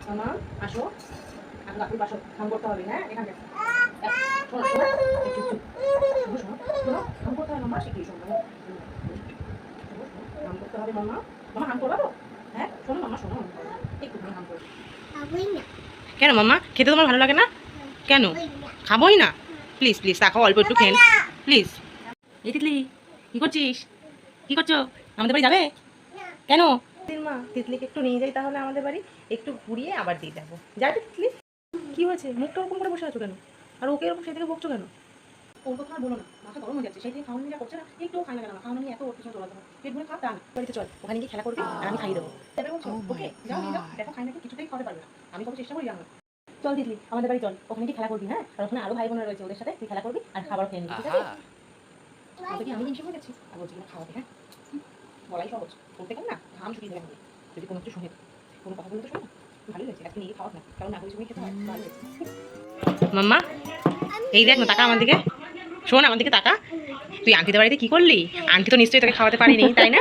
মামা আসো, আমি কাকুর বাসো কাম করতে হবে। হ্যাঁ এখানে শোনো শোনো, চুপ চুপ শোনো শোনো শোনো, কাম করতে হবে মামা, শিখিয়ে শোনো শোনো শোনো, কাম করতে হবে মামা। মামা কাম করবা তো? হ্যাঁ শোনো মামা শোনো, একটু কাম করো। কেন মামা, খেতে তোমার ভালো লাগে না? কেন খাবোই না? প্লিজ প্লিজ তাকাও, অল্প একটু খেন প্লিজ। এই তিতলি কি করছিস? কি করছো? আমাদের বাড়ি যাবে? কেন? মা তিতলিকে একটু নিয়ে যাই তাহলে আমাদের বাড়ি, একটু ঘুরিয়ে আবার দিয়ে যাবো। যাবে তিতলি? কি হয়েছে, মুখটা ওরকম করে বসে আছো কেন? আর ওকে এরকম সেই থেকে বকছো কেন? ওর কথা আর বলো না, মাথা গরম হয়ে যাচ্ছে। সেই থেকে খাওয়ানো নিয়ে করছে না, একটুও খাই না কেন? খাওয়ানো নিয়ে এত ওর পিছনে দৌড়াতে হয়, পেট ভরে খা তা না। বাড়িতে চল, ওখানে গিয়ে খেলা করবি আর আমি খাইয়ে দেবো। যাবে বলছো? ওকে যাও নিয়ে যাও, দেখো খাই নাকি কিছুতেই খাওয়াতে পারবে না, আমি কত চেষ্টা করি জানো। চল দিদি আমাদের বাড়ি চল, ওখানে গিয়ে খেলা করবি। হ্যাঁ আর ওখানে আরো ভাই বোনেরা রয়েছে, ওদের সাথে তুই খেলা করবি আর খাবার খেয়ে নিবি, ঠিক আছে? আমি হিংসে হয়ে যাচ্ছি আর বলছি না খাওয়াতে। হ্যাঁ বলাই সহজ, করতে গেলে না ঘাম ছুটিয়ে দেবে আমাকে। যদি কোনো কিছু শুনে, কোনো কথা বলতে শোনো, ভালোই হয়েছে আজকে নিয়ে খাওয়াত না, কারণ না করে খেতে হয়, ভালো হয়েছে। মাম্মা এই দেখ না, তাকা আমার দিকে, শোন আমার দিকে তাকা। তুই আন্টিদের বাড়িতে কি করলি? আন্টি তো নিশ্চয়ই তোকে খাওয়াতে পারিনি, তাই না?